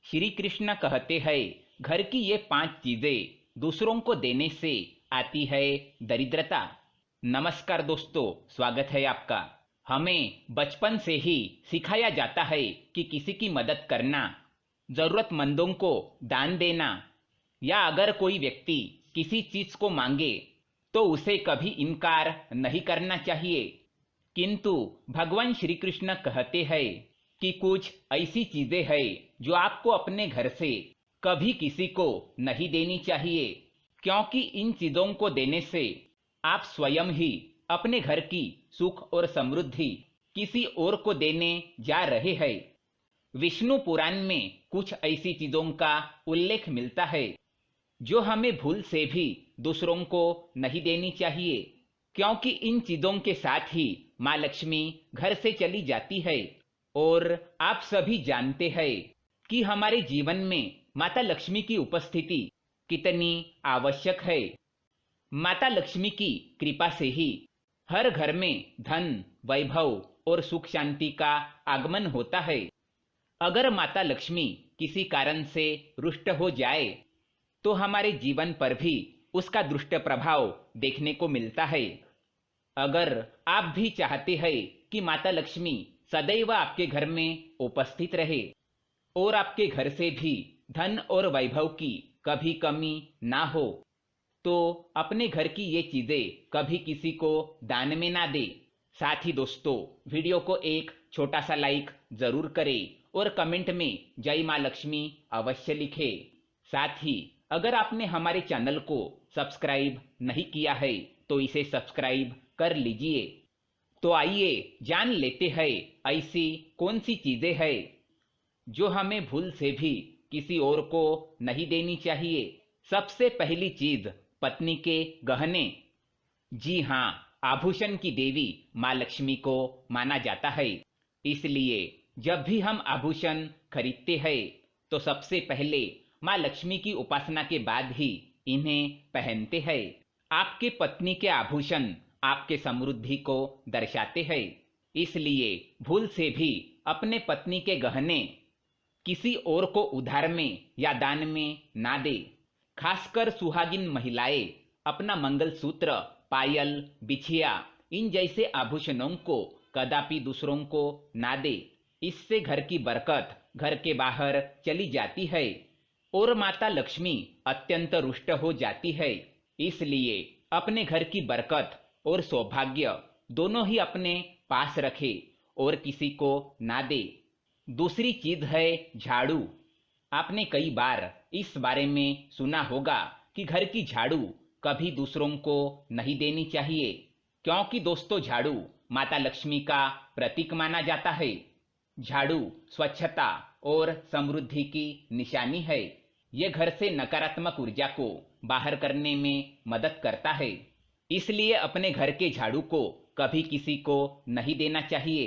श्री कृष्ण कहते हैं, घर की ये 5 चीजें दूसरों को देने से आती है दरिद्रता। नमस्कार दोस्तों, स्वागत है आपका। हमें बचपन से ही सिखाया जाता है कि किसी की मदद करना, जरूरतमंदों को दान देना, या अगर कोई व्यक्ति किसी चीज को मांगे तो उसे कभी इनकार नहीं करना चाहिए। किंतु भगवान श्री कृष्ण कहते हैं कि कुछ ऐसी चीजें हैं जो आपको अपने घर से कभी किसी को नहीं देनी चाहिए, क्योंकि इन चीजों को देने से आप स्वयं ही अपने घर की सुख और समृद्धि किसी और को देने जा रहे हैं। विष्णु पुराण में कुछ ऐसी चीजों का उल्लेख मिलता है जो हमें भूल से भी दूसरों को नहीं देनी चाहिए, क्योंकि इन चीजों के साथ ही माँ लक्ष्मी घर से चली जाती है। और आप सभी जानते हैं कि हमारे जीवन में माता लक्ष्मी की उपस्थिति कितनी आवश्यक है। माता लक्ष्मी की कृपा से ही हर घर में धन, वैभव और सुख शांति का आगमन होता है। अगर माता लक्ष्मी किसी कारण से रुष्ट हो जाए तो हमारे जीवन पर भी उसका दुष्ट प्रभाव देखने को मिलता है। अगर आप भी चाहते हैं कि माता लक्ष्मी सदैव आपके घर में उपस्थित रहे और आपके घर से भी धन और वैभव की कभी कमी ना हो, तो अपने घर की ये चीजें कभी किसी को दान में ना दे। साथ ही दोस्तों, वीडियो को एक छोटा सा लाइक जरूर करें और कमेंट में जय माँ लक्ष्मी अवश्य लिखे। साथ ही अगर आपने हमारे चैनल को सब्सक्राइब नहीं किया है तो इसे सब्सक्राइब कर लीजिए। तो आइए जान लेते हैं ऐसी कौन सी चीजें हैं जो हमें भूल से भी किसी और को नहीं देनी चाहिए। सबसे पहली चीज, पत्नी के गहने। जी हाँ, आभूषण की देवी माँ लक्ष्मी को माना जाता है, इसलिए जब भी हम आभूषण खरीदते हैं तो सबसे पहले माँ लक्ष्मी की उपासना के बाद ही इन्हें पहनते हैं। आपके पत्नी के आभूषण आपके समृद्धि को दर्शाते हैं, इसलिए भूल से भी अपने पत्नी के गहने किसी और को उधार में या दान में ना दे। खासकर सुहागिन महिलाएं अपना मंगलसूत्र, पायल, बिछिया इन जैसे आभूषणों को कदापि दूसरों को ना दे। इससे घर की बरकत घर के बाहर चली जाती है और माता लक्ष्मी अत्यंत रुष्ट हो जाती है। इसलिए अपने घर की बरकत और सौभाग्य दोनों ही अपने पास रखे और किसी को ना दे। दूसरी चीज है झाड़ू। आपने कई बार इस बारे में सुना होगा कि घर की झाड़ू कभी दूसरों को नहीं देनी चाहिए, क्योंकि दोस्तों झाड़ू माता लक्ष्मी का प्रतीक माना जाता है। झाड़ू स्वच्छता और समृद्धि की निशानी है। यह घर से नकारात्मक ऊर्जा को बाहर करने में मदद करता है, इसलिए अपने घर के झाड़ू को कभी किसी को नहीं देना चाहिए।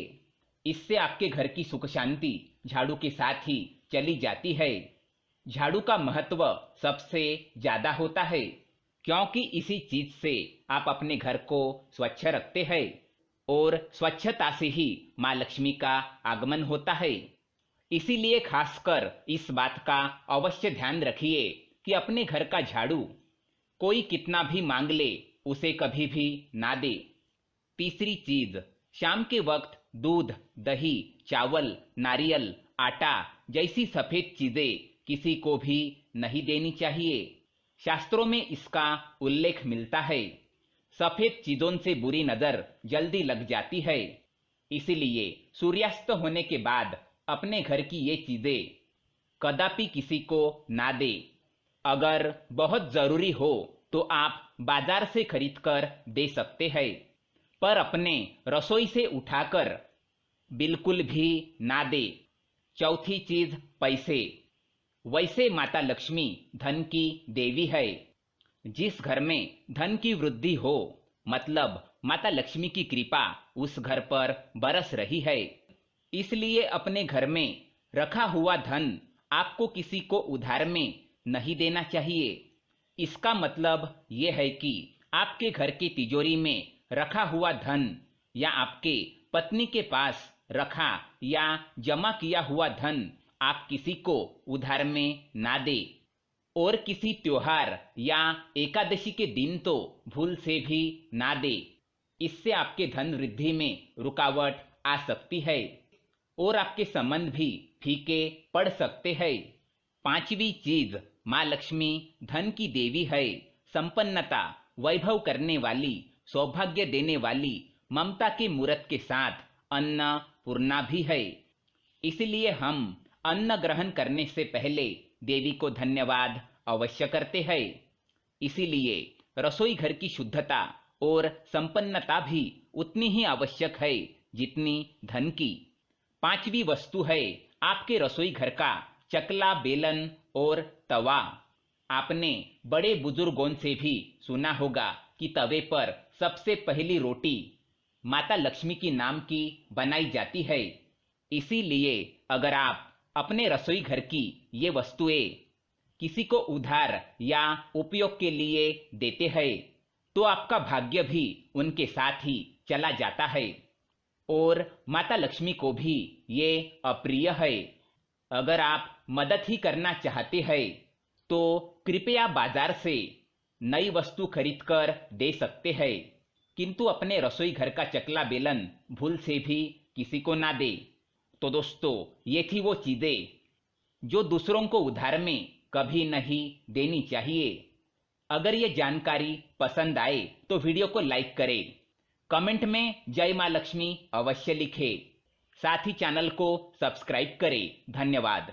इससे आपके घर की सुख शांति झाड़ू के साथ ही चली जाती है। झाड़ू का महत्व सबसे ज्यादा होता है, क्योंकि इसी चीज से आप अपने घर को स्वच्छ रखते हैं और स्वच्छता से ही माँ लक्ष्मी का आगमन होता है। इसीलिए खासकर इस बात का अवश्य ध्यान रखिए कि अपने घर का झाड़ू कोई कितना भी मांग ले उसे कभी भी ना दे। तीसरी चीज, शाम के वक्त दूध, दही, चावल, नारियल, आटा जैसी सफेद चीजें किसी को भी नहीं देनी चाहिए। शास्त्रों में इसका उल्लेख मिलता है। सफेद चीजों से बुरी नजर जल्दी लग जाती है, इसीलिए सूर्यास्त होने के बाद अपने घर की ये चीजें कदापि किसी को ना दे। अगर बहुत जरूरी हो तो आप बाजार से खरीदकर दे सकते हैं, पर अपने रसोई से उठाकर बिल्कुल भी ना दे। चौथी चीज, पैसे। वैसे माता लक्ष्मी धन की देवी है। जिस घर में धन की वृद्धि हो, मतलब माता लक्ष्मी की कृपा उस घर पर बरस रही है। इसलिए अपने घर में रखा हुआ धन आपको किसी को उधार में नहीं देना चाहिए। इसका मतलब यह है कि आपके घर की तिजोरी में रखा हुआ धन या आपके पत्नी के पास रखा या जमा किया हुआ धन आप किसी को उधार में ना दे, और किसी त्योहार या एकादशी के दिन तो भूल से भी ना दे। इससे आपके धन वृद्धि में रुकावट आ सकती है और आपके संबंध भी फीके पड़ सकते हैं। पांचवी चीज, माँ लक्ष्मी धन की देवी है, संपन्नता, वैभव करने वाली, सौभाग्य देने वाली, ममता के मूर्त के साथ अन्नपूर्णा भी है। इसलिए हम अन्न ग्रहण करने से पहले देवी को धन्यवाद अवश्य करते हैं। इसीलिए रसोई घर की शुद्धता और संपन्नता भी उतनी ही आवश्यक है जितनी धन की। पांचवी वस्तु है आपके रसोई घर का चकला, बेलन और तवा। आपने बड़े बुजुर्गों से भी सुना होगा कि तवे पर सबसे पहली रोटी माता लक्ष्मी की नाम की बनाई जाती है। इसीलिए अगर आप अपने रसोई घर की ये वस्तुएं किसी को उधार या उपयोग के लिए देते हैं तो आपका भाग्य भी उनके साथ ही चला जाता है और माता लक्ष्मी को भी ये अप्रिय है। अगर आप मदद ही करना चाहते हैं तो कृपया बाजार से नई वस्तु खरीद कर दे सकते हैं, किंतु अपने रसोई घर का चकला बेलन भूल से भी किसी को ना दे। तो दोस्तों, ये थी वो चीजें जो दूसरों को उधार में कभी नहीं देनी चाहिए। अगर ये जानकारी पसंद आए तो वीडियो को लाइक करें, कमेंट में जय मां लक्ष्मी अवश्य लिखें, साथ ही चैनल को सब्सक्राइब करें। धन्यवाद।